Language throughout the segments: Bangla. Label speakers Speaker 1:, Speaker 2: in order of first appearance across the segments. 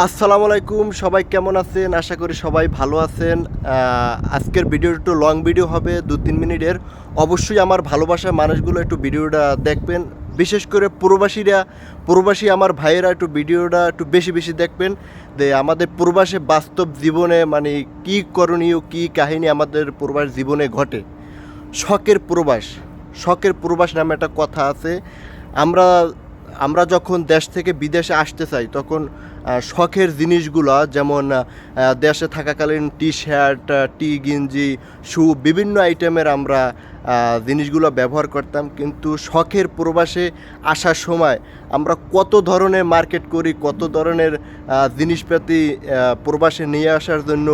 Speaker 1: আসসালামু আলাইকুম, সবাই কেমন আছেন? আশা করি সবাই ভালো আছেন। আজকের ভিডিও একটু লং ভিডিও হবে, 2-3 মিনিটের। অবশ্যই আমার ভালোবাসার মানুষগুলো একটু ভিডিওটা দেখবেন, বিশেষ করে প্রবাসী আমার ভাইয়েরা একটু ভিডিওটা একটু বেশি বেশি দেখবেন। যে আমাদের প্রবাসে বাস্তব জীবনে মানে কী করণীয়, কী কাহিনী আমাদের প্রবাস জীবনে ঘটে। শখের প্রবাস নামে একটা কথা আছে। আমরা আমরা যখন দেশ থেকে বিদেশে আসতে চাই তখন শখের জিনিসগুলো যেমন দেশে থাকাকালীন টি শার্ট, টি গেঞ্জি, শু বিভিন্ন আইটেমের আমরা জিনিসগুলো ব্যবহার করতাম, কিন্তু শখের প্রবাসে আসার সময় আমরা কত ধরনের মার্কেট করি, কত ধরনের জিনিসপাতি প্রবাসে নিয়ে আসার জন্য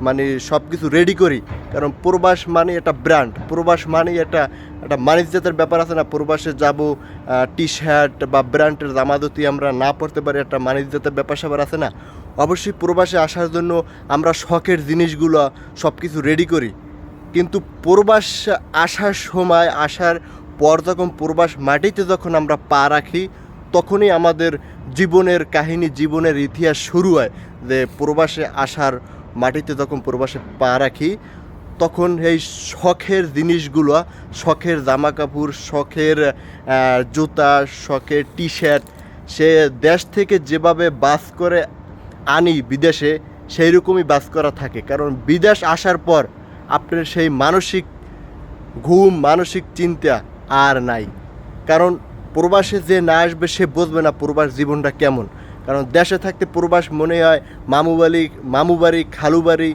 Speaker 1: মানে সব কিছু রেডি করি। কারণ প্রবাস মানে একটা ব্র্যান্ড, প্রবাস মানে একটা বাণিজ্যের ব্যাপার আছে না। প্রবাসে যাব, টি শার্ট বা ব্র্যান্ডের জামাদতি আমরা না পড়তে পারি, একটা বাণিজ্যের ব্যাপার স্যাপার আছে না। অবশ্যই প্রবাসে আসার জন্য আমরা শখের জিনিসগুলো সব কিছু রেডি করি, কিন্তু প্রবাস আসার পর যখন প্রবাস মাটিতে যখন আমরা পা রাখি তখনই আমাদের জীবনের কাহিনী, জীবনের ইতিহাস শুরু হয়। যে প্রবাসে আসার মাটিতে যখন প্রবাসে পা রাখি তখন এই শখের জিনিসগুলো, শখের জামা কাপড়, শখের জুতা, শখের টি শার্ট সে দেশ থেকে যেভাবে বাস করে আনি বিদেশে, সেই রকমই বাস করা থাকে। কারণ বিদেশ আসার পর আপনার সেই মানসিক ঘুম, মানসিক চিন্তা আর নাই। কারণ প্রবাসে যে না আসবে সে বুঝবে না প্রবাস জীবনটা কেমন। কারণ দেশে থাকতে প্রবাস মনে হয় মামু বাড়ি, খালু বাড়ি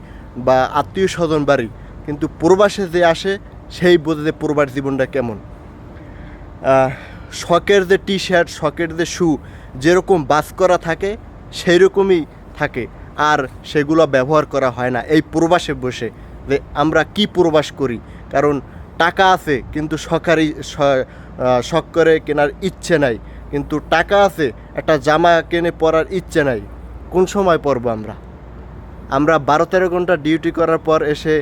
Speaker 1: বা আত্মীয় স্বজন বাড়ি, কিন্তু প্রবাসে যে আসে সেই বোঝে যে প্রবাস জীবনটা কেমন। শখের যে টি শার্ট, শখের যে শু যেরকম বাস করা থাকে সেই রকমই থাকে, আর সেগুলো ব্যবহার করা হয় না এই প্রবাসে বসে। যে আমরা কি প্রবাস করি, কারণ টাকা আছে কিন্তু শখ করে কেনার ইচ্ছে নাই, কিন্তু টাকা আছে একটা জামা কিনে পরার ইচ্ছে নাই। কোন সময় পরবো আমরা 12-13 ঘন্টা ডিউটি করার পর এসে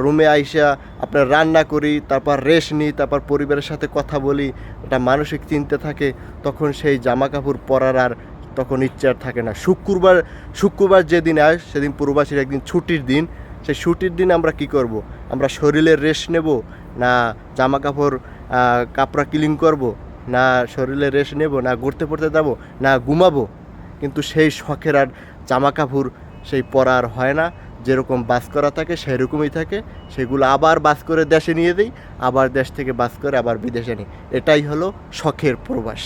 Speaker 1: রুমে আইসা আপনার রান্না করি, তারপর রেস্ট নিই, তারপর পরিবারের সাথে কথা বলি, একটা মানসিক চিন্তা থাকে, তখন সেই জামা কাপড় পরার আর তখন ইচ্ছে আর থাকে না। শুক্রবার যেদিন আসে সেদিন প্রবাসীর একদিন ছুটির দিন। সেই ছুটির দিন আমরা কি করব? আমরা শরীরের রেস্ট নেব, না জামা কাপড় ক্লিন করব, না শরীরের রেস্ট নেব, না ঘুরতে পড়তে যাব, না ঘুমাবো? কিন্তু সেই শখের আর জামা কাপড় সেই পরার হয় না। যেরকম বাস করা থাকে সেরকমই থাকে, সেগুলো আবার বাস করে দেশে নিয়ে দিই, আবার দেশ থেকে বাস করে আবার বিদেশে নিই। এটাই হলো শখের প্রবাস।